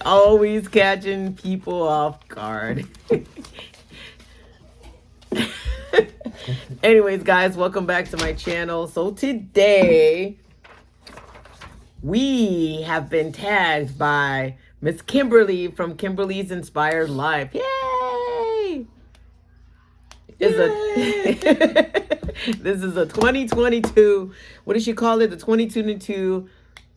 Always catching people off guard. Anyways, guys, welcome back to my channel. So today, we have been tagged by Miss Kimberly from Kimberly's Inspired Life. Yay! This is a 2022, what does she call it? The 2022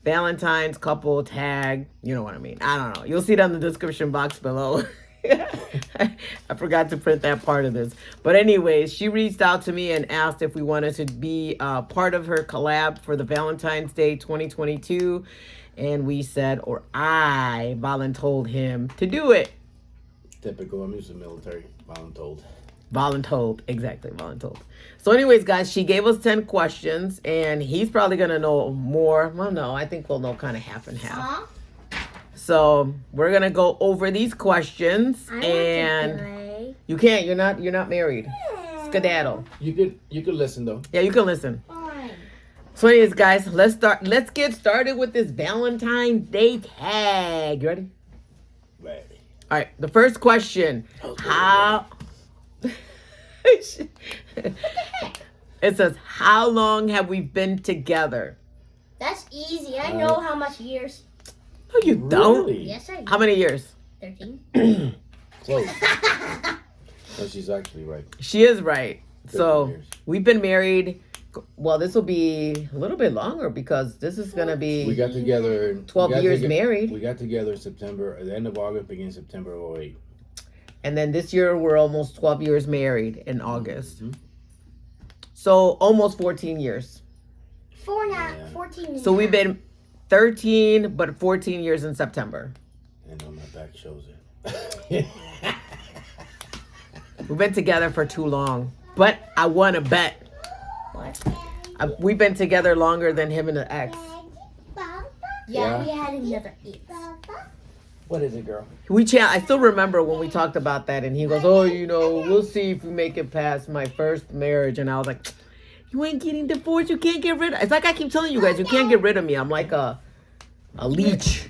Valentine's couple tag. You know what I mean. I don't know. You'll see it on the description box below. I forgot to print that part of this. But anyways, she reached out to me and asked if we wanted to be part of her collab for the Valentine's Day 2022. And we said, or I voluntold him to do it. Typical. I'm used to military. Voluntold. Voluntold. Exactly. Voluntold. So anyways, guys, she gave us 10 questions. And he's probably going to know more. Well, no, I think we'll know kind of half and half. So we're gonna go over these questions, and you can't. You're not married. Skedaddle. You could listen though. Yeah, you can listen. So, anyways, guys, let's get started with this Valentine's Day tag. You ready? Ready. All right. The first question: how? It says, "How long have we been together?" That's easy. I know how much years. No, you don't. Really? Yes, I do. How many years? 13. Close. No, she's actually right. She is right. So years. we've been married. Well, this will be a little bit longer because this is going to be We got together. 12 years married. We got together in September, at the end of August, beginning September of 08. And then this year we're almost 12 years married in August. Mm-hmm. So almost 14 years. 14. So we've been 13, but 14 years in September. And on my back shows it. We've been together for too long. But I won a bet. What? We've been together longer than him and the ex. Yeah, we had another 8. What is it, girl? I still remember when we talked about that, and he goes, "Oh, we'll see if we make it past my first marriage." And I was like, "You ain't getting divorced. You can't get rid of." It's like I keep telling you guys, you can't get rid of me. I'm like a leech.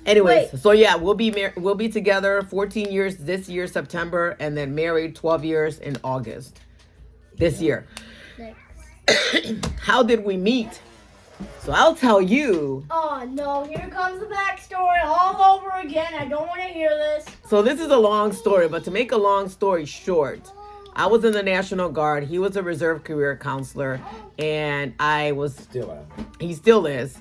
Anyways, so yeah, we'll be together 14 years this year, September, and then married 12 years in August this year. How did we meet? So I'll tell you. Oh no, here comes the backstory all over again. I don't want to hear this. So this is a long story, but to make a long story short, I was in the National Guard. He was a reserve career counselor, and I was he still is.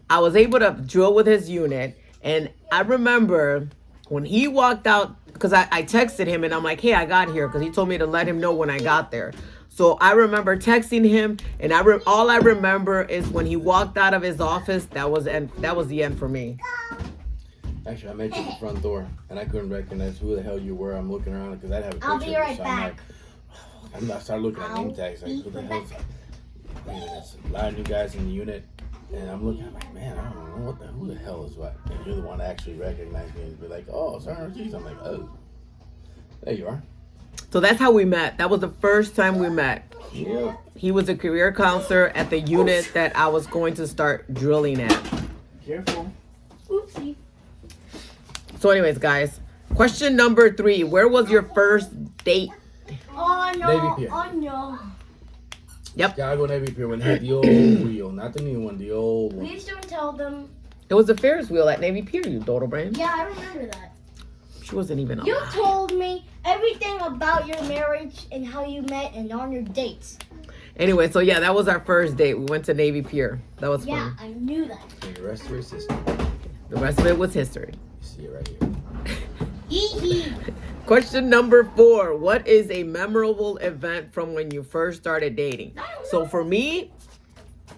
I was able to drill with his unit, and I remember when he walked out, because I texted him, and I'm like, "Hey, I got here," because he told me to let him know when I got there. So I remember texting him, and all I remember is when he walked out of his office. That was the end for me. Actually, I met you at the front door, and I couldn't recognize who the hell you were. I'm looking around because I'd have a picture. I'll be right back. I started looking at name tags. Like, who the hell is that? There's a lot of new guys in the unit, and I'm looking. I'm like, man, I don't know who the hell is what. And you're the one that actually recognized me and be like, "Oh, sorry, geez." I'm like, "Oh, there you are." So that's how we met. That was the first time we met. Yeah. He was a career counselor at the unit that I was going to start drilling at. Careful. Oopsie. So anyways, guys, question number 3. Where was your first date? Oh no. Navy Pier. Oh no. Yep. Chicago Navy Pier when they had the old wheel, not the new one, the old one. Please don't tell them. It was a Ferris wheel at Navy Pier, you dodo brain. Yeah, I remember that. She wasn't even alive. You told me everything about your marriage and how you met and on your dates. Anyway, so yeah, that was our first date. We went to Navy Pier. That was Yeah, fun. I knew that. And the rest of it's history. The rest of it was history. You see it right here. Hee Question number 4. What is a memorable event from when you first started dating? So for me,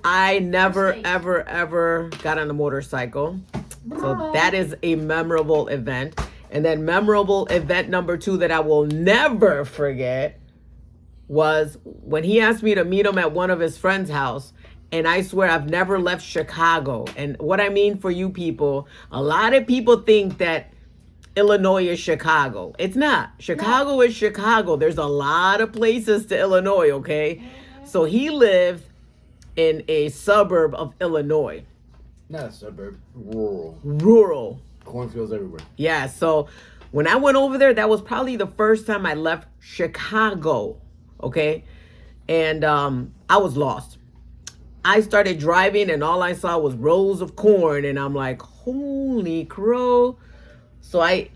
I never, ever got on a motorcycle. So that is a memorable event. And then memorable event number 2 that I will never forget was when he asked me to meet him at one of his friend's house. And I swear I've never left Chicago. And what I mean for you people, a lot of people think that Illinois is Chicago. It's not. Chicago is Chicago. There's a lot of places to Illinois, okay? So he lived in a suburb of Illinois. Not a suburb. Rural. Rural. Cornfields everywhere. Yeah, so when I went over there, that was probably the first time I left Chicago, okay? And I was lost. I started driving and all I saw was rows of corn and I'm like, holy crow. So I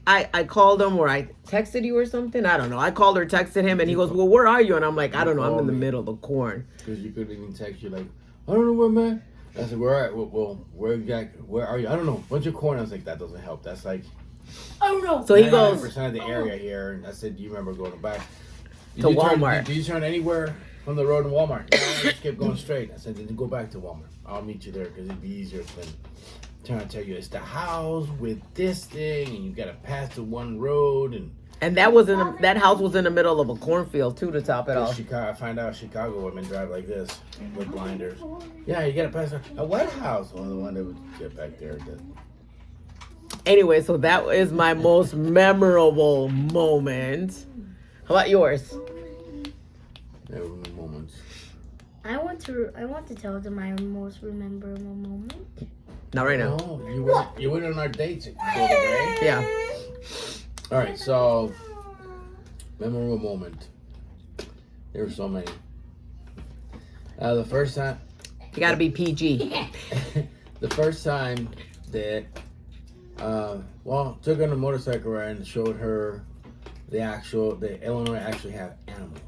called him, or I texted you or something. I don't know. I called or texted him and he goes, well, where are you? And I'm like, I don't know. I'm in the middle of the corn. Because you couldn't even text you like, I don't know where I'm at. I said, where are you? I don't know. Bunch of corn. I was like, that doesn't help. That's like, Oh no. So he goes 99% of the area here. And I said, do you remember going back to Walmart. Did you turn anywhere from the road to Walmart? No, I just kept going straight. I said, then go back to Walmart. I'll meet you there because it'd be easier than trying to tell you it's the house with this thing and you got to pass the one road. And that was that house was in the middle of a cornfield too, to top it off. Chicago, I find out Chicago women drive like this with blinders. Yeah, you gotta pass a what house? Well, the one that would get back there. Anyway, so that is my most memorable moment. How about yours? Memorable moments. I want to tell them my most memorable moment. Not right now. No, you went on our dates. Right? Yeah. All right, so memorable moment. There were so many. The first time. You gotta be PG. The first time that, took her on a motorcycle ride and showed her the Illinois actually have animals.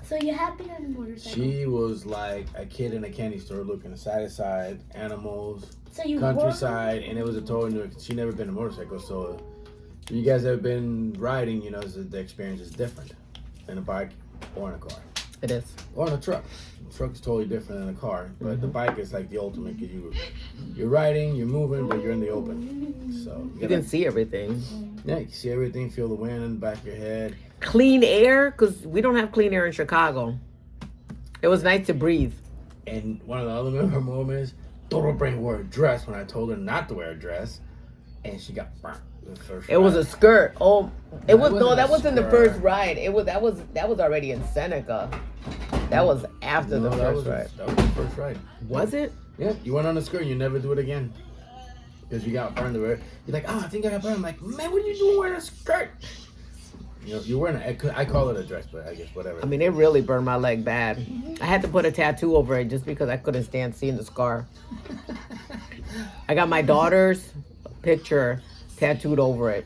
So you have been on a motorcycle? She was like a kid in a candy store looking side to side, animals, So you countryside, and it was a total new. She never been on a motorcycle, so if you guys have been riding, you know the experience is different in a bike or in a car. It is. Or in a truck. The truck is totally different than a car, but the bike is like the ultimate because you're riding, you're moving, but you're in the open. So You can see everything. yeah, you can see everything, feel the wind in the back of your head. Clean air, because we don't have clean air in Chicago. It was nice to breathe. And one of the other memorable moments, Dora Brain wore a dress when I told her not to wear a dress, and she got burnt. It was a skirt. Oh, it was wasn't that a wasn't the skirt. first ride. That was already in Seneca. That was after the first ride. That was the first ride. Was it? Yeah, you went on a skirt and you never do it again. Because you got burned. You're like, oh, I think I got burned. I'm like, man, what are you doing wearing a skirt? You know, you're wearing I call it a dress, but I guess whatever. I mean, it really burned my leg bad. I had to put a tattoo over it just because I couldn't stand seeing the scar. I got my daughter's picture tattooed over it.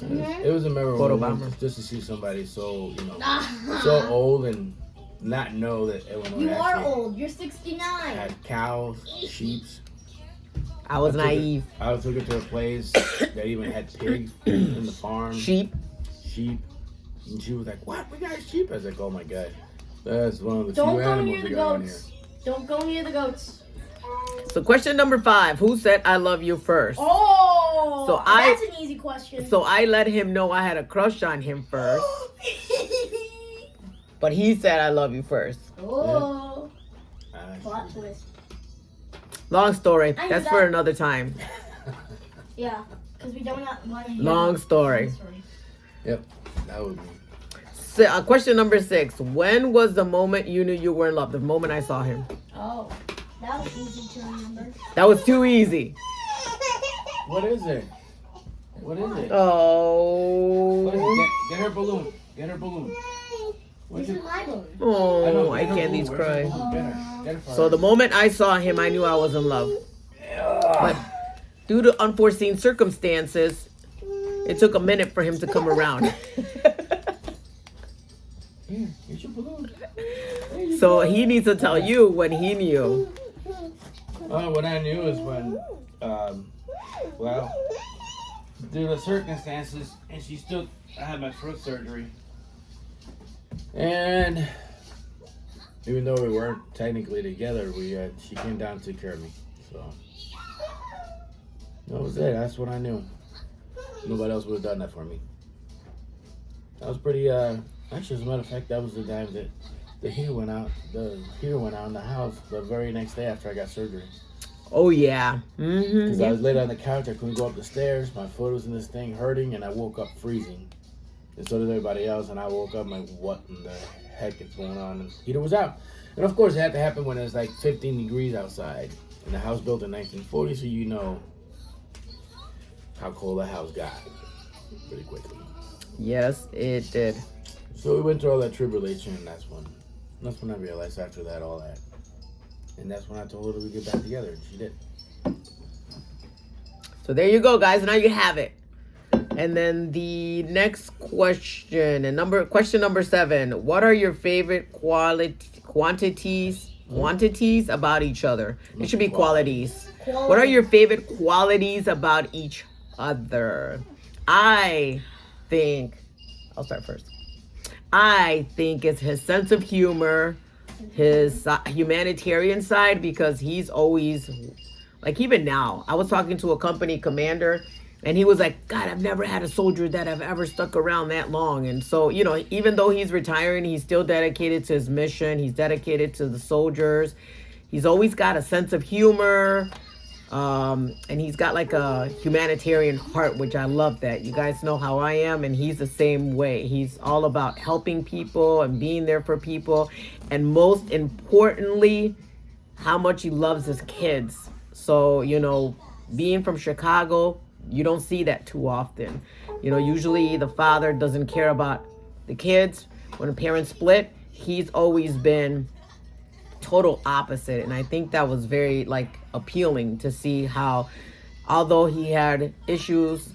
It was a memorable moment just to see somebody so, so old and not know that Illinois You are actually old. You're 69. had cows, sheep. I was naive. I took her to a place that even had pigs in the farm. Sheep. And she was like, what? We got sheep? I was like, oh my God. That's one of the Don't few go animals near the we got on here. goats. Don't go near the goats. So question number 5. Who said I love you first? Oh, So that's an easy question. So I let him know I had a crush on him first. But he said I love you first. Oh, Ah, plot twist. Long story. I knew That's that. for another time. Yeah, because we don't want to hear Long the story. Yep, that was me. Question number 6. When was the moment you knew you were in love? The moment I saw him. Oh, that was easy to remember. That was too easy. What is it? What is it? Oh. What is it? Get her balloon. Get her balloon. This is my balloon. Oh, I get her can't. balloon. These Where's cry. her balloon? Get her. Get her for So her. the moment I saw him, I knew I was in love. But due to unforeseen circumstances, it took a minute for him to come around. Here, here's your balloon. So he needs to tell you when he knew. What I knew is when, due to circumstances, and I had my foot surgery. And even though we weren't technically together, she came down and took care of me. So that was it. That's what I knew. Nobody else would have done that for me. That was pretty, actually, as a matter of fact, that was the time that the heater went out. The heater went out in the house the very next day after I got surgery. Oh, yeah. Because I was laid on the couch, I couldn't go up the stairs. My foot was in this thing hurting, and I woke up freezing. And so did everybody else, and I woke up like, what in the heck is going on? And the heater was out. And of course, it had to happen when it was like 15 degrees outside. And the house built in 1940, so you know how cold the house got pretty quickly. Yes, it did. So we went through all that tribulation, and that's when I realized after that, all that. And that's when I told her to get back together, and she did. So there you go, guys. Now you have it. And then the next question, and question number 7. What are your favorite quantities about each other? It should be qualities. What are your favorite qualities about each other? I think I'll start first. I think it's his sense of humor, his humanitarian side, because he's always, like, even now, I was talking to a company commander, and he was like, God, I've never had a soldier that I've ever stuck around that long. And so, you know, even though he's retiring, he's still dedicated to his mission. He's dedicated to the soldiers. He's always got a sense of humor. And he's got like a humanitarian heart, which I love that. You guys know how I am, and he's the same way. He's all about helping people and being there for people. And most importantly, how much he loves his kids. So, you know, being from Chicago, you don't see that too often. You know, usually the father doesn't care about the kids. When a parent split, he's always been total opposite. And I think that was very, like, appealing to see how, although he had issues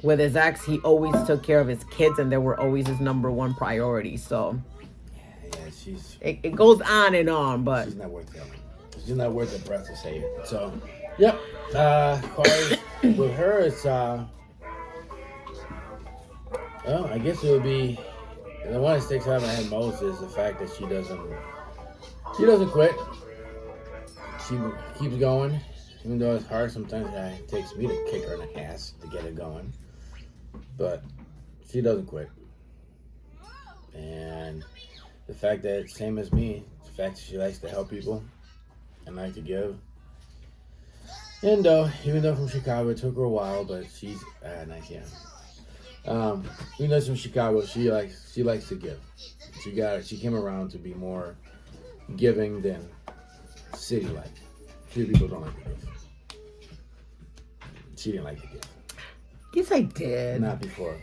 with his ex, he always took care of his kids, and they were always his number one priority. So yeah, it goes on and on, but she's not worth telling. She's not worth the breath to say it. So, yep. Quite with her, it's well, I guess it would be the one that sticks out in my head most is the fact that she doesn't quit. She keeps going, even though it's hard. Sometimes it takes me to kick her in the ass to get it going, but she doesn't quit. And the fact that, same as me, the fact that she likes to help people and like to give. And even though from Chicago, it took her a while, but she's nice, yeah. Even though she's from Chicago, she likes to give. She came around to be more giving than city like. City people don't like to give. She didn't like to give. yes, I did. Not before.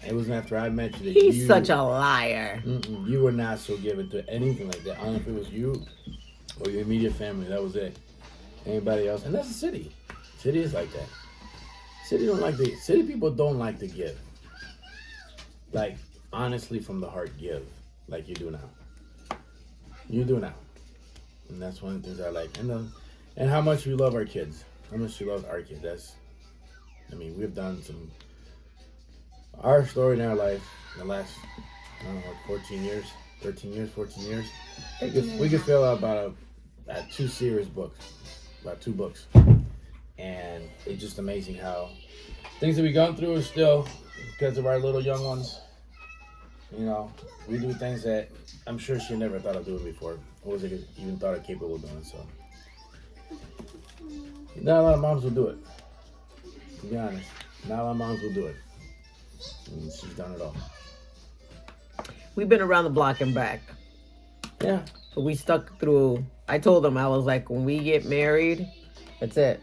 It wasn't after I met you. He's such a liar. You were not so given to anything like that. I don't know if it was you or your immediate family. That was it. Anybody else? And that's the city. City is like that. City people don't like to give. Like, honestly, from the heart, give. Like you do now. You do now. And that's one of the things I like. And how much we love our kids. How much she loves our kids. We've done our story in our life in the last, 14 years. We could fill out about 2 series books. About 2 books. And it's just amazing how things that we've gone through are still, because of our little young ones, we do things that I'm sure she never thought of doing before. Or was even thought of capable of doing. So not a lot of moms will do it. To be honest, not a lot of moms will do it. And she's done it all. We've been around the block and back. Yeah. But we stuck through. I told them, I was like, when we get married, that's it.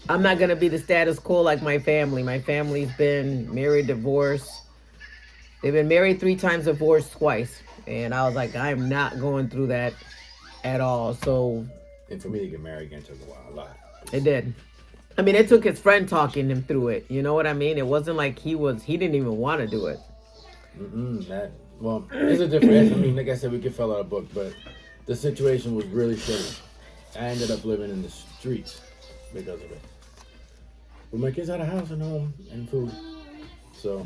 I'm not going to be the status quo like my family. My family's been married, divorced. They've been married 3 times, divorced twice. And I was like, I'm not going through that at all. So. And for me to get married again took a while, a lot. It did. It took his friend talking him through it. You know what I mean? It wasn't like he didn't even want to do it. It's a difference. Like I said, we could fill out a book, but the situation was really shitty. I ended up living in the streets because of it. But my kids had a house and home and food. So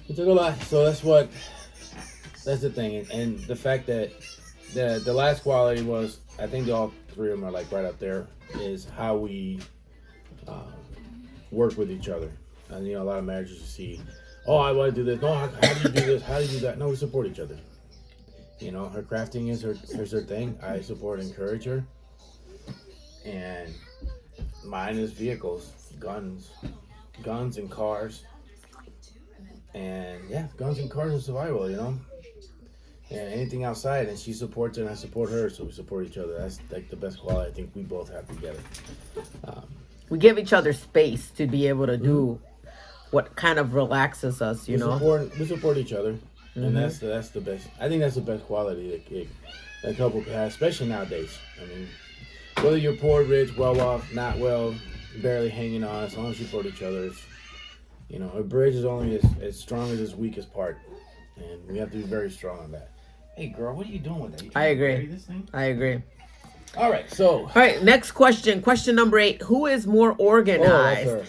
it took a lot. So that's the thing. And the fact that the last quality was, I think all 3 of them are like right up there, is how we work with each other. And a lot of marriages you see, oh, I want to do this. No, how do you do this? How do you do that? No, we support each other. Her crafting is her thing. I support and encourage her. And mine is vehicles, guns and cars. And yeah, guns and cars and survival, Yeah, anything outside, and she supports it, and I support her, so we support each other. That's like the best quality I think we both have together. We give each other space to be able to do what kind of relaxes us, you know. We support each other, and that's the best. I think that's the best quality that a couple can have, especially nowadays. I mean, whether you're poor, rich, well off, not well, barely hanging on, as long as you support each other, you know, a bridge is only as strong as its weakest part, and we have to be very strong on that. Hey, girl, what are you doing with that? I agree. I agree. All right, so. All right, next question. Question number 8. Who is more organized? Oh, that's her.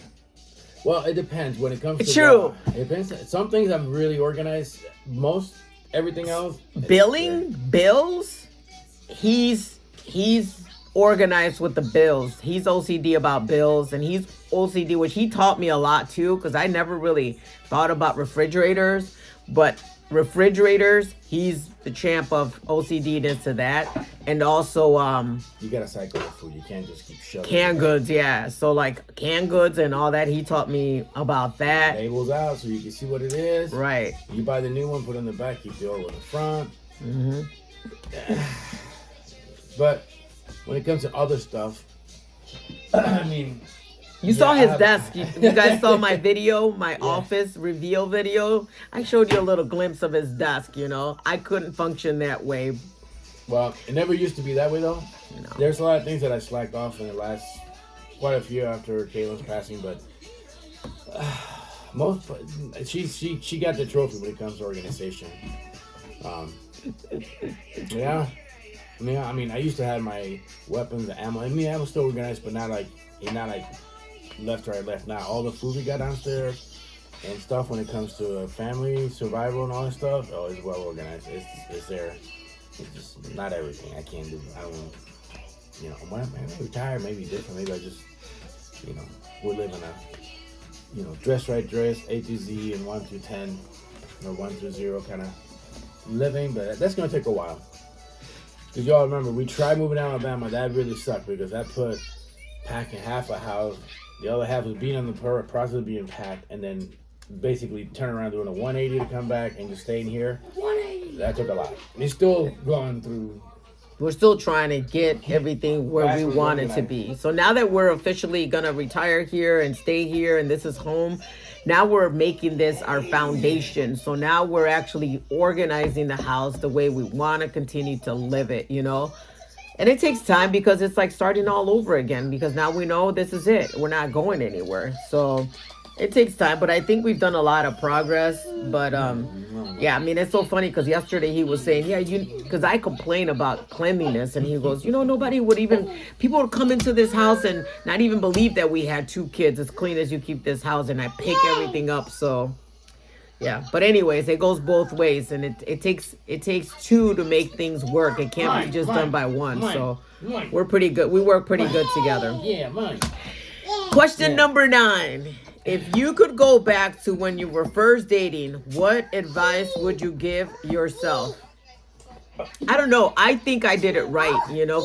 Well, it depends. When it comes to true. It depends. Some things I'm really organized. Everything else. Bills. He's organized with the bills. He's OCD about bills, and he's OCD, which he taught me a lot too, because I never really thought about refrigerators, but refrigerators, he's the champ of OCD-ness to that. And also you gotta cycle with food. You can't just keep shoving canned goods. Yeah, so like canned goods and all that, he taught me about that. Labels out so you can see what it is. Right. You buy the new one, put it in the back, keep the old one in the front. But when it comes to other stuff, I mean, you saw his desk. You guys saw my video, my office reveal video. I showed you a little glimpse of his desk, you know. I couldn't function that way. Well, it never used to be that way, though. No. There's a lot of things that I slacked off in the last quite a few after Kayla's passing, but she got the trophy when it comes to organization. Yeah. I mean, I used to have my weapons, the ammo. I mean, I was still organized, but not like left, right, left. Now, all the food we got downstairs and stuff when it comes to family, survival, and all that stuff, it's well organized. It's there. It's just not everything. I can't do it. I don't, when I'm retired, maybe different. Maybe I just, we're living a, dress right dress, A to Z, and 1 through 10, or 1 through 0 kind of living. But that's going to take a while. Because y'all remember, we tried moving to Alabama. That really sucked because that put packing half a house. The other half was being in the process of being packed, and then basically turn around doing a 180 to come back and just staying here. 180. That took a lot. It's still going through. We're still trying to get everything where we want it to be. So now that we're officially going to retire here and stay here, and this is home, now we're making this our foundation. So now we're actually organizing the house the way we want to continue to live it, And it takes time because it's like starting all over again, because now we know this is it. We're not going anywhere. So it takes time, but I think we've done a lot of progress. But yeah, I mean, it's so funny because yesterday he was saying, because I complain about cleanliness, and he goes, nobody would people would come into this house and not even believe that we had 2 kids as clean as you keep this house, and I pick everything up. So yeah, but anyways, it goes both ways, and it takes 2 to make things work. It can't be just done by one. So we're pretty good. We work pretty good together. Yeah, mine. Question number 9. If you could go back to when you were first dating, what advice would you give yourself? I don't know. I think I did it right,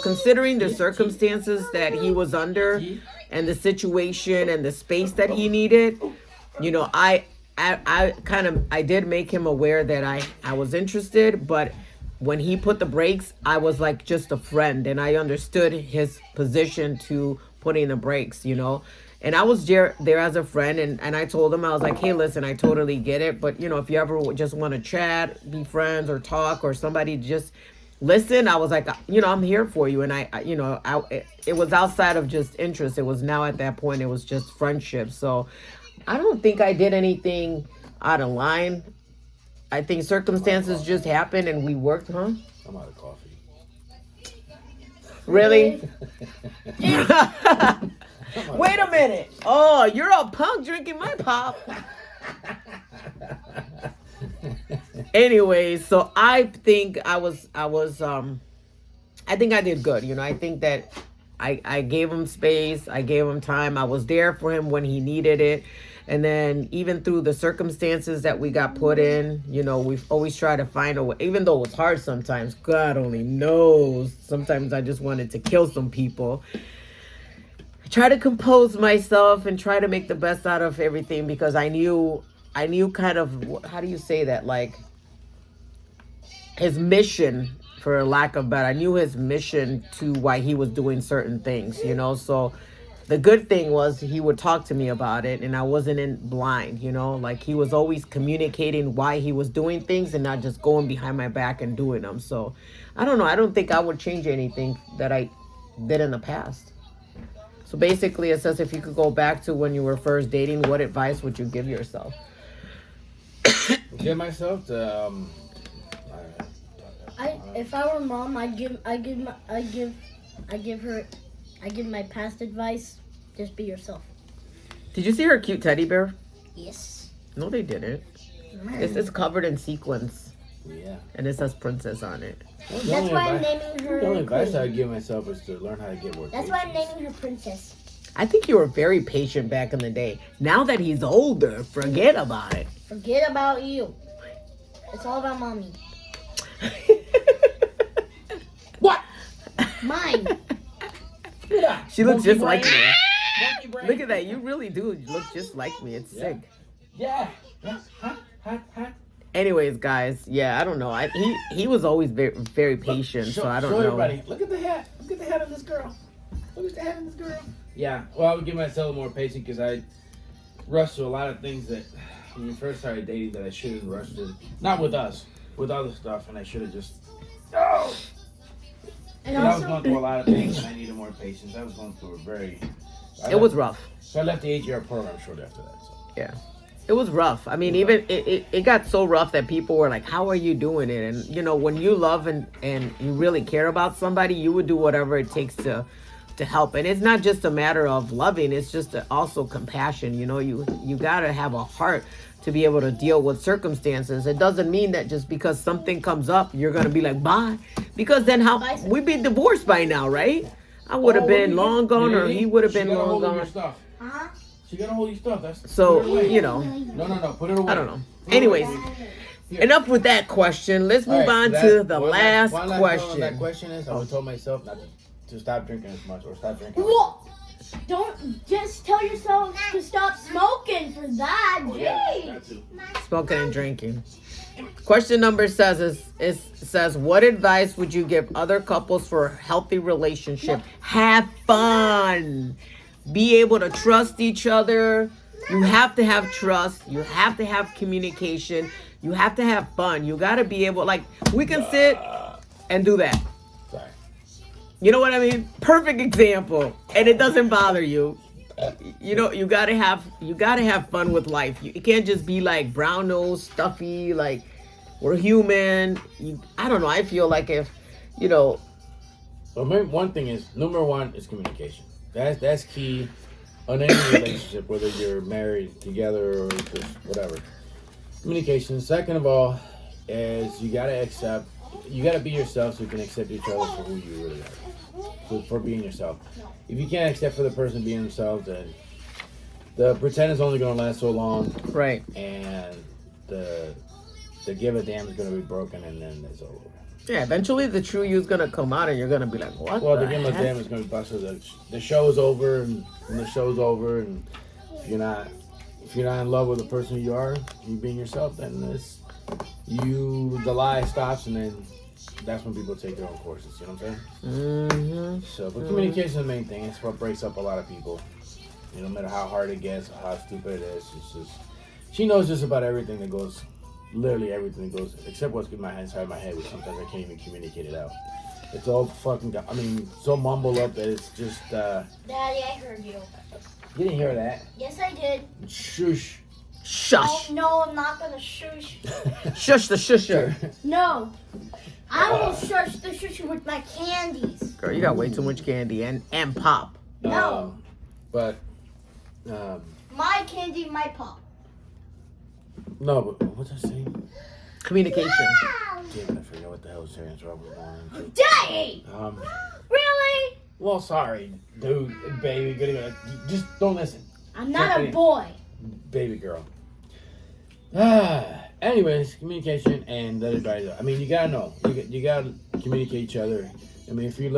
considering the circumstances that he was under and the situation and the space that he needed. I did make him aware that I was interested, but when he put the brakes, I was like just a friend, and I understood his position to putting the brakes, And I was there as a friend, and I told him, I was like, hey, listen, I totally get it. But, if you ever just want to chat, be friends, or talk, or somebody just listen, I was like, I'm here for you. And it was outside of just interest. It was now at that point, it was just friendship. So I don't think I did anything out of line. I think circumstances just happened and we worked, huh? I'm out of coffee. Really? Wait a minute. Oh, you're a punk drinking my pop. Anyways, so I think I think I did good. I think that I gave him space. I gave him time. I was there for him when he needed it. And then even through the circumstances that we got put in, we've always tried to find a way, even though it was hard sometimes. God only knows. Sometimes I just wanted to kill some people. I try to compose myself and try to make the best out of everything, because I knew kind of, how do you say that? Like, his mission, for lack of better, I knew his mission to why he was doing certain things, you know. So the good thing was he would talk to me about it, and I wasn't in blind, you know. Like, he was always communicating why he was doing things and not just going behind my back and doing them. So I don't know. I don't think I would change anything that I did in the past. So basically, it says if you could go back to when you were first dating, what advice would you give yourself? Give myself the If I were mom, I give my past advice. Just be yourself. Did you see her cute teddy bear? Yes. No, they didn't. It's covered in sequins. Yeah. And it says princess on it. That's why I'm naming her. The only advice Queen. I would give myself is to learn how to get more. That's why I'm naming her Princess. I think you were very patient back in the day. Now that he's older, forget about it. Forget about you. It's all about mommy. What? Mine. She looks just Monkey like brain. me. Monkey brain. Look at that. You really do look just like me. It's sick. Yeah. Hot. Anyways, guys, yeah, I don't know. He was always very, very patient, so I don't know. Everybody, look at the hat. Look at the hat of this girl. Look at the hat of this girl. Yeah, well, I would give myself more patience because I rushed to a lot of things that when we first started dating that I shouldn't rush to. Not with us, with other stuff, and I should have just. Oh! And I was also, going through a lot of things and I needed more patience. I was going through It was rough. So I left the 8-year program shortly after that. So. Yeah. It was rough. I mean, even it got so rough that people were like, how are you doing it? And, you know, when you love and you really care about somebody, you would do whatever it takes to help. And it's not just a matter of loving. It's just also compassion. You know, you got to have a heart to be able to deal with circumstances. It doesn't mean that just because something comes up, you're going to be like, bye. Because then we'd be divorced by now, right? I would have been long gone, or he would have been long gone. uh-huh. She got to hold your stuff. That's So, you know. No. Put it away. I don't know. Anyways, enough with that question. Let's move on to the last question. That question is, I would told myself not to stop drinking as much or stop drinking. What? Don't just tell yourself to stop smoking for that. Oh, Jeez. yeah, that too. Smoking and drinking. Question number says, what advice would you give other couples for a healthy relationship? Have fun. Be able to trust each other. You have to have trust. You have to have communication. You have to have fun. You got to be able, like, we can sit and do that. Sorry. You know what I mean? Perfect example. And it doesn't bother you. You know, you gotta have fun with life. You can't just be like brown nose, stuffy, like we're human. I don't know. I feel like if, you know. Well, one thing is, number one is communication. That's key on any relationship, whether you're married together or just whatever. Communication. Second of all, is you gotta be yourself so you can accept each other for who you really are. For being yourself. If you can't accept for the person being themselves, then the pretend is only going to last so long. Right. And the give a damn is going to be broken, and then it's over. Yeah, eventually the true you is going to come out, and you're going to be like, what? Well, the give a damn is going to be busted. The show is over, and when the show's over, and if you're not in love with the person you are, you being yourself, then the lie stops, and then that's when people take their own courses. You know what I'm saying? Mm-hmm. So, but communication is the main thing. It's what breaks up a lot of people. You know, no matter how hard it gets, or how stupid it is, it's just she knows just about everything that goes, literally everything that goes, except what's in inside my head, which sometimes I can't even communicate it out. It's all fucking, so mumbled up that it's just. Daddy, I heard you. You didn't hear that? Yes, I did. Shush. Shush. Oh, no, I'm not gonna shush. Shush the shusher. No. I will shush the shush with my candies. Girl, you got way too much candy and pop. No. My candy, my pop. No, but what's I saying? Communication. Damn it, I forgot what the hell Sarah's wrong with going. Daddy! Really? Well, sorry, dude, baby, just don't listen. I'm not a boy. Baby girl. Anyways, communication and let everybody know. You gotta know. You gotta communicate each other. If you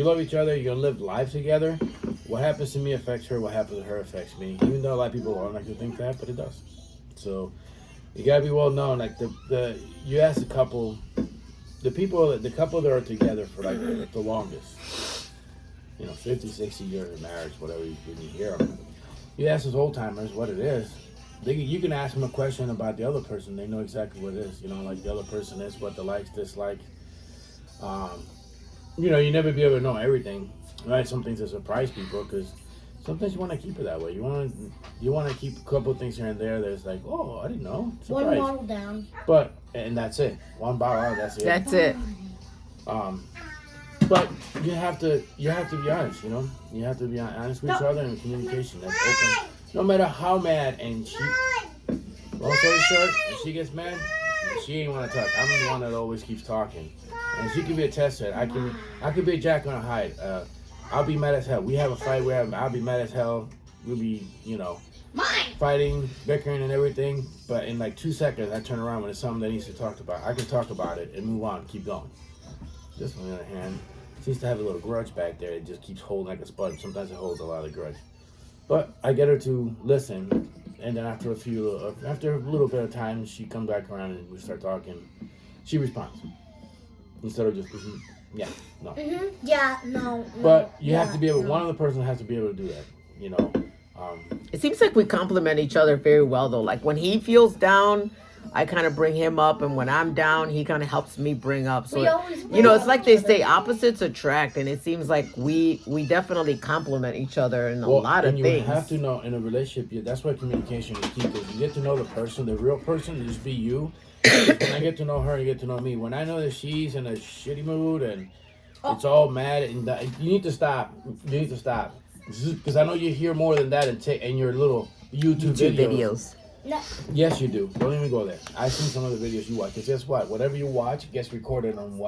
love each other, you're gonna live life together. What happens to me affects her. What happens to her affects me. Even though a lot of people don't like to think that, but it does. So you gotta be well known. Like you ask a couple, the couple that are together for like the longest, 50, 60 years of marriage, whatever, when you hear them, you ask those old timers what it is. You can ask them a question about the other person. They know exactly what it is. Like the other person is, what the likes, dislikes. You never be able to know everything, right? Some things that surprise people, because sometimes you want to keep it that way. You want to keep a couple of things here and there that's like, oh, I didn't know. Surprise. One bottle down. And that's it. One bottle out, that's it. That's it. But you have to be honest, You have to be honest with each other, and communication that's open. No matter how mad, and long story short, if she gets mad, she ain't want to talk. I'm the one that always keeps talking. And she can be a test set. I can be a Jack on a hide. I'll be mad as hell. We have a fight. I'll be mad as hell. We'll be, fighting, bickering, and everything. But in like 2 seconds, I turn around when it's something that needs to talk about. I can talk about it and move on, keep going. This one, on the other hand, seems to have a little grudge back there. It just keeps holding like a sponge. Sometimes it holds a lot of grudge. But I get her to listen, and then after a little bit of time, she comes back around and we start talking. She responds instead of just yeah, no. Mm-hmm. Yeah, no. But you have to be able. One of the person has to be able to do that. It seems like we complement each other very well, though. Like when he feels down, I kind of bring him up, and when I'm down, he kind of helps me bring up. So, it's like they say, opposites attract, and it seems like we definitely complement each other in a lot of things. You have to know in a relationship. That's why communication is key. Because you get to know the person, the real person, just be you. When I get to know her, you get to know me. When I know that she's in a shitty mood and it's all mad, and you need to stop. You need to stop. Because I know you hear more than that in your little YouTube videos. No. Yes, you do. Don't even go there. I've seen some of the videos you watch. Because guess what? Whatever you watch gets recorded on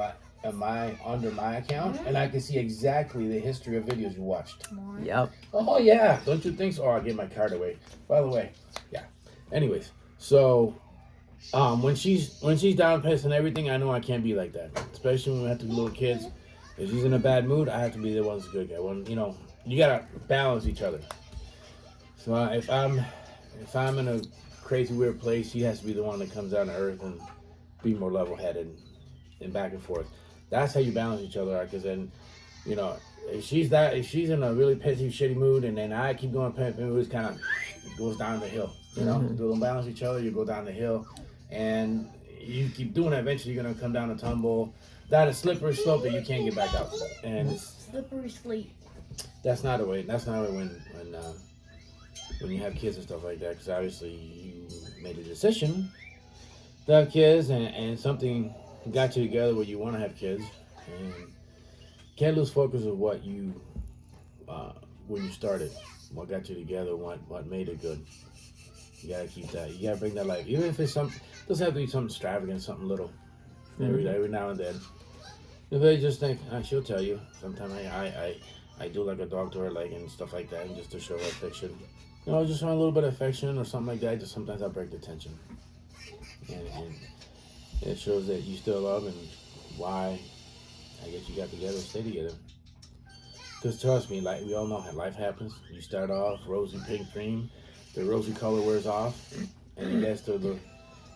under my account, and I can see exactly the history of videos you watched. Yep. Oh yeah. Don't you think so? Oh, I'll give my card away. By the way, yeah. Anyways, so when she's down pissed and everything, I know I can't be like that. Especially when we have to be little kids. If she's in a bad mood, I have to be the one that's good guy. When you gotta balance each other. So if I'm in a crazy weird place, she has to be the one that comes down to earth and be more level-headed and back and forth. That's how you balance each other out. Because then, if she's in a really pissy, shitty mood, and then I keep going, it kind of goes down the hill. Don't balance each other, you go down the hill, and you keep doing it. Eventually, you're gonna come down a tumble, down a slippery slope that you can't get back out. And slippery sleep. That's not the way. That's not the way when you have kids and stuff like that. Because obviously you made a decision to have kids, and something got you together where you want to have kids, and can't lose focus of what you when you started, what got you together, what made it good. You gotta keep that. You gotta bring that life, even if it's something. It doesn't have to be something extravagant, something little. Every now and then. If they just think, she'll tell you. Sometimes I do like a dog to her leg and stuff like that, and just to show her affection. Just want a little bit of affection or something like that. Just sometimes I break the tension, and it shows that you still love and why I guess you got together, stay together. Because trust me, like we all know how life happens. You start off rosy pink dream, the rosy color wears off, and it gets to the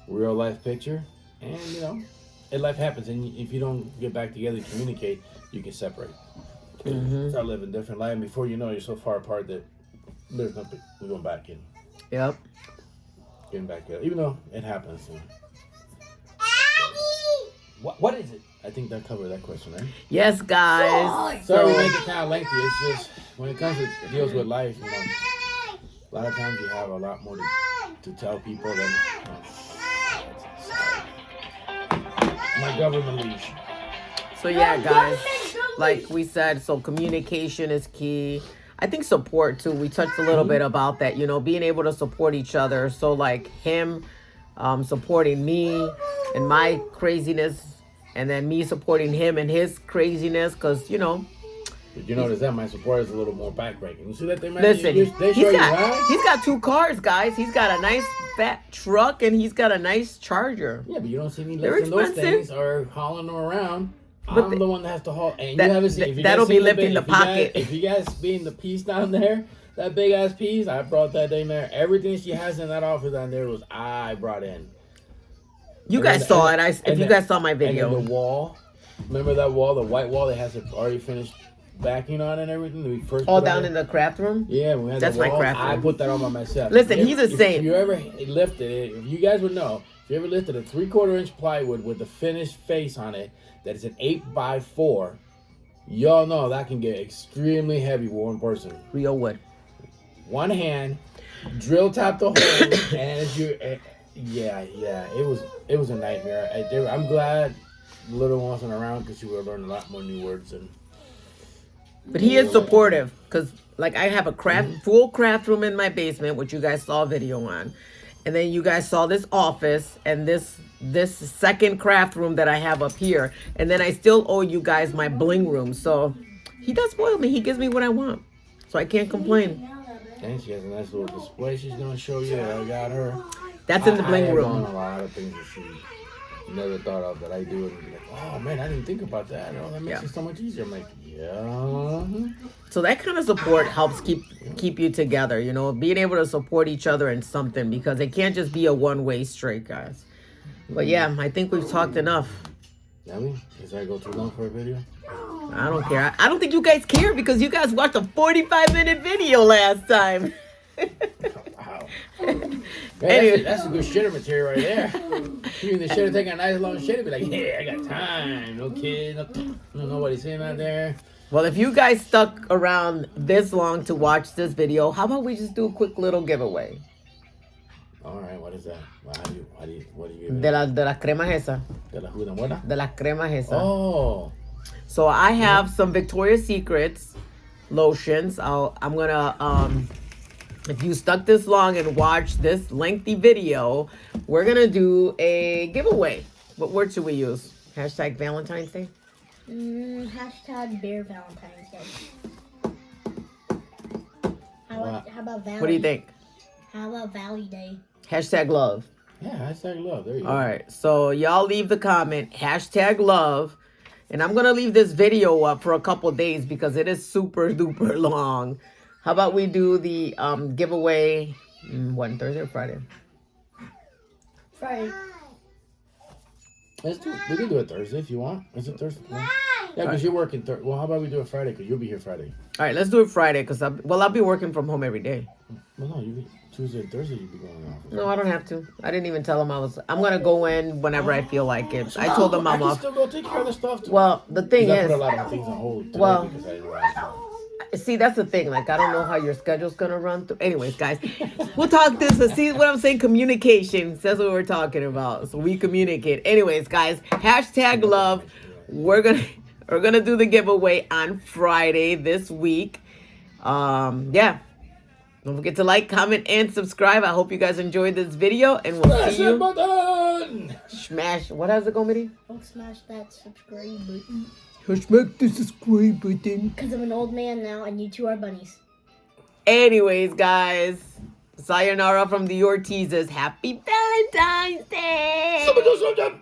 real life picture, and life happens. And if you don't get back together and communicate, you can separate. Start living different life, and before you know, you're so far apart that there's nothing. We're going back in. Yep. Getting back in, even though it happens. What is it? I think that covered that question, right? Yes, guys. Sorry, we make it kind of lengthy. It's just when it comes to deals with life, a lot of times you have a lot more to tell people than my government leash. So yeah, guys, like we said, so communication is key. I think support too. We touched a little bit about that, being able to support each other. So like him supporting me and my craziness, and then me supporting him and his craziness, because Did you notice that my support is a little more backbreaking? You see that they listen, he's got 2 cars, guys. He's got a nice fat truck, and he's got a nice Charger. Yeah, but you don't see me lifting those things or hauling them around. I'm the one that has to haul. And you haven't seen. That'll be lifting the pocket. If you guys being the piece down there, that big ass piece, I brought that in there. Everything she has in that office down there was I brought in. You guys saw it. If you guys saw my And video. then the wall. Remember that wall, the white wall that has it already finished backing on and everything? We first All put down on in the craft room? Yeah, we had That's the my wall. craft I room. put that on by myself. Listen, he's a saint. If you ever lifted it, if you guys would know, if you ever lifted a 3/4 inch plywood with the finished face on it, that is an 8x4, y'all know that can get extremely heavy with one person. Real wood. One hand, drill tap the hole, and yeah, it was a nightmare. I'm glad Little wasn't around because she would have learned a lot more new words. But he is supportive because, like, I have a full craft room in my basement, which you guys saw a video on, and then you guys saw this office and this second craft room that I have up here, and then I still owe you guys my bling room. So he does spoil me. He gives me what I want, so I can't complain. And she has a nice little display she's gonna show you. I got her. That's in the bling I room. have a lot of things that she never thought of that I do, and be like, oh man, I didn't think about that. Oh, that makes it so much easier. I'm like, yeah. So that kind of support helps keep you together, you know, being able to support each other in something, because it can't just be a one-way street, guys. But yeah, I think we've talked enough. Does that go too long for a video? I don't care. I don't think you guys care because you guys watched a 45-minute video last time. Wow. Man, that's a good shitter material right there. You the shitter take a nice long shitter, be like, yeah, I got time. No kid, nobody sitting out there. Well, if you guys stuck around this long to watch this video, how about we just do a quick little giveaway? All right, what is that? What do you give? De las cremas esa. De la buena? De las cremas esa. Oh. So I have some Victoria's Secrets lotions. I'm gonna if you stuck this long and watched this lengthy video, we're gonna do a giveaway. What word should we use? Hashtag Valentine's Day? Hashtag Bear Valentine's Day. How about Valley? What do you think? How about Valley Day? Hashtag love. Yeah, hashtag love. There you go. All right. So y'all leave the comment, hashtag love. And I'm going to leave this video up for a couple days because it is super duper long. How about we do the giveaway, when, Thursday or Friday? Friday. We can do it Thursday if you want. Is it Thursday? No? Yeah, because you're working Thursday. Well, how about we do it Friday? Because you'll be here Friday. All right, let's do it Friday because I'll be working from home every day. Well, no, Tuesday and Thursday you'll be going off. No, I don't have to. I didn't even tell them I'm going to go in whenever I feel like it. I told them I'm I can off. still go take care of the stuff too. Well, the thing I is, put a lot of things on hold today because I didn't realize. see, that's the thing. Like, I don't know how your schedule's going to run through. Anyways, guys, we'll talk this. See what I'm saying? Communication. That's what we're talking about. So we communicate. Anyways, guys, hashtag love. We're gonna do the giveaway on Friday this week. Yeah. Don't forget to like, comment, and subscribe. I hope you guys enjoyed this video, and we'll see you. Button! Smash. What has it go, Mitty? Don't smash that subscribe button. Smash the subscribe button. Because I'm an old man now, and you two are bunnies. Anyways, guys, sayonara from the Ortizes. Happy Valentine's Day. Somebody do something.